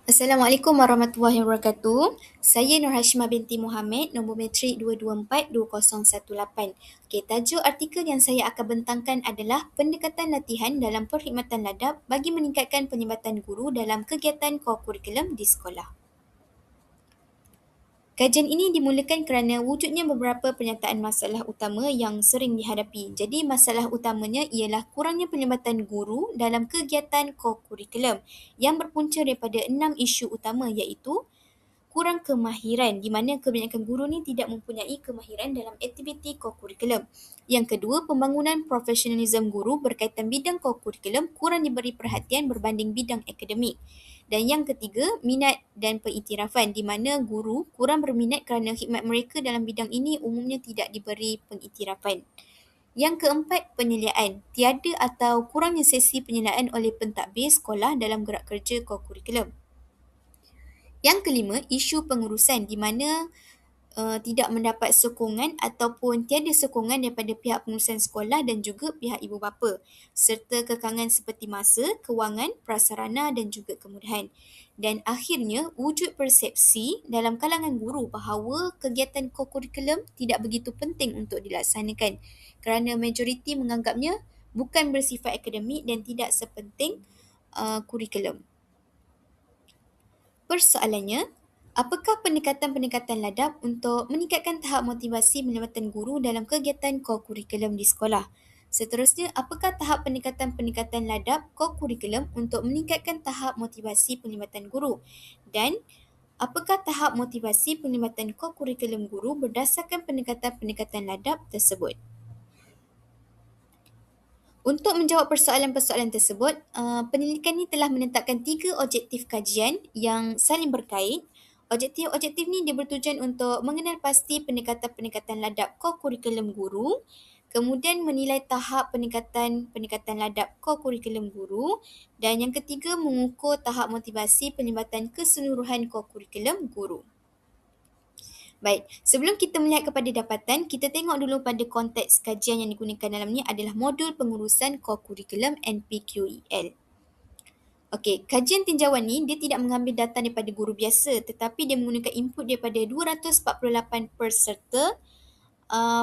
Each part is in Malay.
Assalamualaikum warahmatullahi wabarakatuh. Saya Nur Hashimah binti Muhammad, nombor matrik 2242018. Okey, tajuk artikel yang saya akan bentangkan adalah pendekatan latihan dalam perkhidmatan ladap bagi meningkatkan penyambatan guru dalam kegiatan kokurikulum di sekolah. Kajian ini dimulakan kerana wujudnya beberapa pernyataan masalah utama yang sering dihadapi. Jadi masalah utamanya ialah kurangnya penlibatan guru dalam kegiatan kokurikulum yang berpunca daripada 6 isu utama iaitu kurang kemahiran di mana kebanyakan guru ni tidak mempunyai kemahiran dalam aktiviti kokurikulum. Yang kedua, pembangunan profesionalism guru berkaitan bidang kokurikulum kurang diberi perhatian berbanding bidang akademik. Dan yang ketiga, minat dan pengiktirafan di mana guru kurang berminat kerana khidmat mereka dalam bidang ini umumnya tidak diberi pengiktirafan. Yang keempat, penyeliaan. Tiada atau kurangnya sesi penyeliaan oleh pentadbir sekolah dalam gerak kerja kokurikulum. Yang kelima, isu pengurusan di mana tidak mendapat sokongan ataupun tiada sokongan daripada pihak pengurusan sekolah dan juga pihak ibu bapa serta kekangan seperti masa, kewangan, prasarana dan juga kemudahan. Dan akhirnya, wujud persepsi dalam kalangan guru bahawa kegiatan kokurikulum tidak begitu penting untuk dilaksanakan kerana majoriti menganggapnya bukan bersifat akademik dan tidak sepenting kurikulum. Persoalannya, apakah pendekatan-pendekatan ladap untuk meningkatkan tahap motivasi penlibatan guru dalam kegiatan kokurikulum di sekolah? Seterusnya, apakah tahap pendekatan-pendekatan ladap kokurikulum untuk meningkatkan tahap motivasi penlibatan guru? Dan apakah tahap motivasi penlibatan kokurikulum guru berdasarkan pendekatan-pendekatan ladap tersebut? Untuk menjawab persoalan-persoalan tersebut, penyelidikan ini telah menetapkan 3 objektif kajian yang saling berkait. Objektif-objektif ini dia bertujuan untuk mengenal pasti pendekatan-pendekatan ladap kokurikulum guru, kemudian menilai tahap pendekatan-pendekatan ladap kokurikulum guru, dan yang ketiga mengukur tahap motivasi penlibatan keseluruhan kokurikulum guru. Baik, sebelum kita melihat kepada dapatan, kita tengok dulu pada konteks kajian yang digunakan dalam ni adalah modul pengurusan kokurikulum NPQEL. Okey, kajian tinjauan ni dia tidak mengambil data daripada guru biasa tetapi dia menggunakan input daripada 248 peserta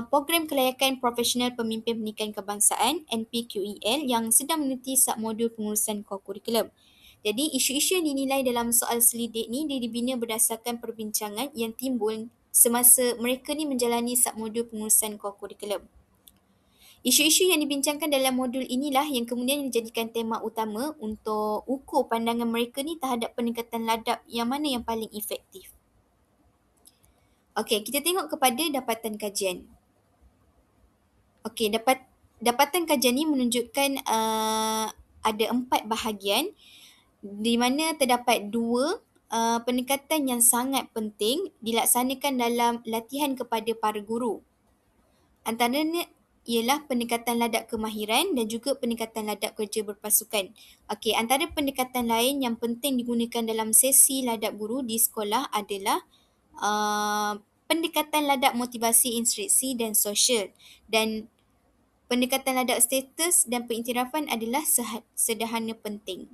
program kelayakan profesional pemimpin pendidikan kebangsaan NPQEL yang sedang meneliti submodul pengurusan kokurikulum. Jadi isu-isu yang dinilai dalam soal selidik ni dia dibina berdasarkan perbincangan yang timbul semasa mereka ni menjalani submodul pengurusan kokurikulum. Isu-isu yang dibincangkan dalam modul inilah yang kemudian dijadikan tema utama untuk ukur pandangan mereka ni terhadap pendekatan ladap yang mana yang paling efektif. Okey, kita tengok kepada dapatan kajian. Okey, dapatan kajian ni menunjukkan ada 4 bahagian di mana terdapat 2 pendekatan yang sangat penting dilaksanakan dalam latihan kepada para guru. Antaranya ialah pendekatan ladap kemahiran dan juga pendekatan ladap kerja berpasukan. Okey, antara pendekatan lain yang penting digunakan dalam sesi ladap guru di sekolah adalah pendekatan ladap motivasi instruksi dan sosial, dan pendekatan ladap status dan pengiktirafan adalah sederhana penting.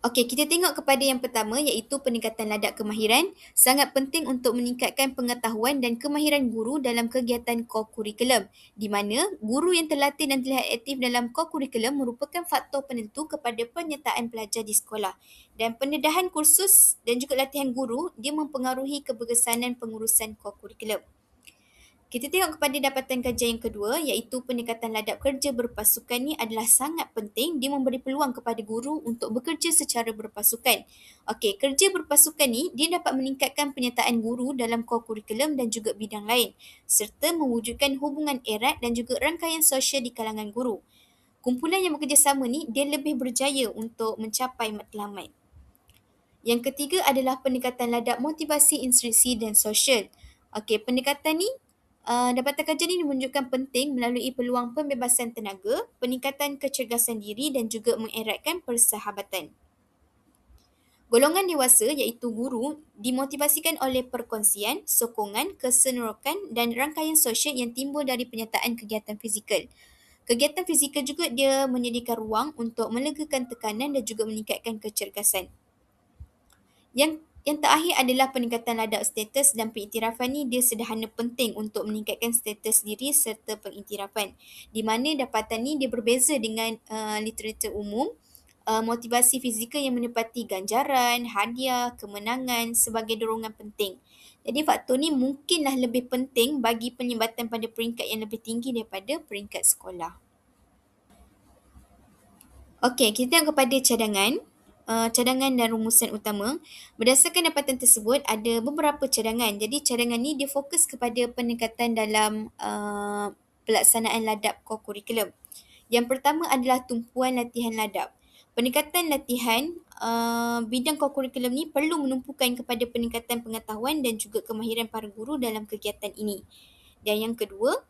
Okey, kita tengok kepada yang pertama iaitu pendekatan ladap kemahiran. Sangat penting untuk meningkatkan pengetahuan dan kemahiran guru dalam kegiatan kokurikulum, di mana guru yang terlatih dan terlihat aktif dalam kokurikulum merupakan faktor penentu kepada penyertaan pelajar di sekolah. Dan pendedahan kursus dan juga latihan guru, dia mempengaruhi keberkesanan pengurusan kokurikulum. Kita tengok kepada dapatan kajian yang kedua iaitu pendekatan ladap kerja berpasukan ni adalah sangat penting. Dia memberi peluang kepada guru untuk bekerja secara berpasukan. Okey, kerja berpasukan ni dia dapat meningkatkan penyertaan guru dalam kokurikulum dan juga bidang lain serta mewujudkan hubungan erat dan juga rangkaian sosial di kalangan guru. Kumpulan yang bekerjasama ni dia lebih berjaya untuk mencapai matlamat. Yang ketiga adalah pendekatan ladap motivasi instruksi dan sosial. Okey, pendekatan ni dapatan kajian ini menunjukkan penting melalui peluang pembebasan tenaga, peningkatan kecergasan diri dan juga mengeratkan persahabatan. Golongan dewasa iaitu guru dimotivasikan oleh perkongsian, sokongan, kesenerokan dan rangkaian sosial yang timbul dari penyertaan kegiatan fizikal. Kegiatan fizikal juga dia menyediakan ruang untuk melegakan tekanan dan juga meningkatkan kecergasan. Yang terakhir adalah peningkatan ladap status dan pengiktirafan ni dia sederhana penting untuk meningkatkan status diri serta pengiktirafan. Di mana dapatan ni dia berbeza dengan literatur umum, motivasi fizikal yang menepati ganjaran, hadiah, kemenangan sebagai dorongan penting. Jadi faktor ni mungkinlah lebih penting bagi penyebatan pada peringkat yang lebih tinggi daripada peringkat sekolah. Okey, kita tengok kepada cadangan. Cadangan dan rumusan utama. Berdasarkan dapatan tersebut, ada beberapa cadangan. Jadi cadangan ni dia fokus kepada peningkatan dalam pelaksanaan ladap core curriculum. Yang pertama adalah tumpuan latihan ladap. Peningkatan latihan bidang core curriculum ni perlu menumpukan kepada peningkatan pengetahuan dan juga kemahiran para guru dalam kegiatan ini. Dan yang kedua,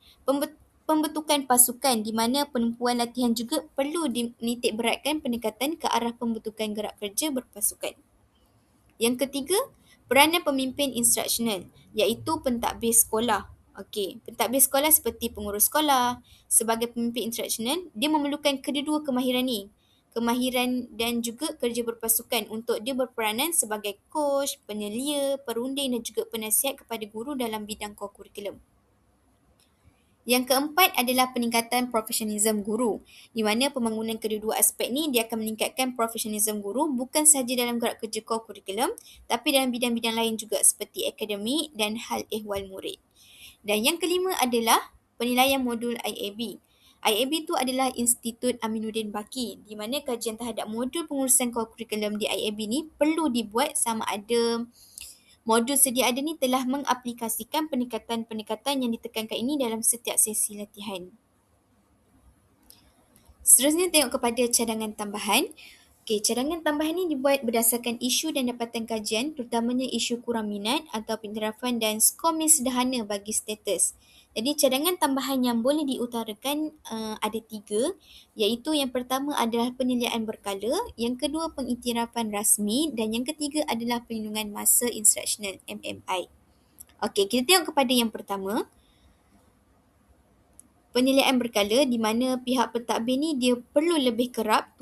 pembentukan pasukan di mana penumpuan latihan juga perlu dinitik beratkan pendekatan ke arah pembentukan gerak kerja berpasukan. Yang ketiga, peranan pemimpin instruksional iaitu pentadbir sekolah. Okey, pentadbir sekolah seperti pengurus sekolah sebagai pemimpin instruksional, dia memerlukan kedua-dua kemahiran ni. Kemahiran dan juga kerja berpasukan untuk dia berperanan sebagai coach, penyelia, perunding dan juga penasihat kepada guru dalam bidang core curriculum. Yang keempat adalah peningkatan profesionalism guru, di mana pembangunan kedua-dua aspek ni dia akan meningkatkan profesionalism guru bukan sahaja dalam gerak kerja core curriculum, tapi dalam bidang-bidang lain juga seperti akademik dan hal ehwal murid. Dan yang kelima adalah penilaian modul IAB. IAB itu adalah Institut Aminuddin Baki, di mana kajian terhadap modul pengurusan core curriculum di IAB ni perlu dibuat sama ada modul sedia ada ni telah mengaplikasikan pendekatan-pendekatan yang ditekankan ini dalam setiap sesi latihan. Seterusnya tengok kepada cadangan tambahan. Okey, cadangan tambahan ini dibuat berdasarkan isu dan dapatan kajian, terutamanya isu kurang minat atau pengiktirafan dan skor miss sederhana bagi status. Jadi cadangan tambahan yang boleh diutarakan ada 3, iaitu yang pertama adalah penilaian berkala, yang kedua pengiktirafan rasmi dan yang ketiga adalah perlindungan masa instruksional MMI. Okey, kita tengok kepada yang pertama. Penilaian berkala di mana pihak pentadbir ni dia perlu lebih kerap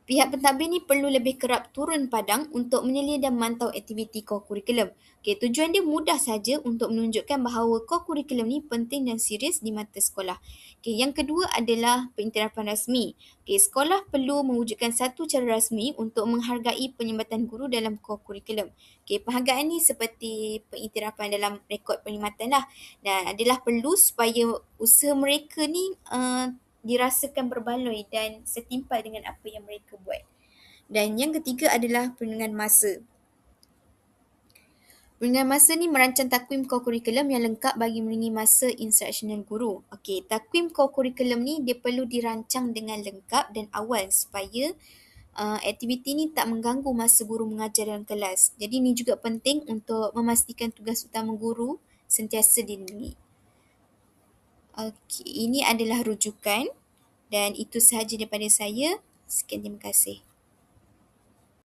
Pihak pentadbir ni perlu lebih kerap turun padang untuk menyelia dan memantau aktiviti core curriculum. Okey, tujuan dia mudah saja untuk menunjukkan bahawa core curriculum ni penting dan serius di mata sekolah. Okey, yang kedua adalah pengiktirafan rasmi. Okey, sekolah perlu mewujudkan satu cara rasmi untuk menghargai penyambatan guru dalam core curriculum. Okey, penghargaan ni seperti pengiktirafan dalam rekod perkhidmatan lah. Dan adalah perlu supaya usaha mereka ni dirasakan berbaloi dan setimpal dengan apa yang mereka buat. Dan yang ketiga adalah perlindungan masa. Perlindungan masa ni merancang takwim core curriculum yang lengkap bagi melindungi masa instruksional guru. Okey, takwim core curriculum ni dia perlu dirancang dengan lengkap dan awal supaya aktiviti ni tak mengganggu masa guru mengajar dalam kelas. Jadi ini juga penting untuk memastikan tugas utama guru sentiasa dilindungi. Okey, ini adalah rujukan dan itu sahaja daripada saya. Sekian, terima kasih.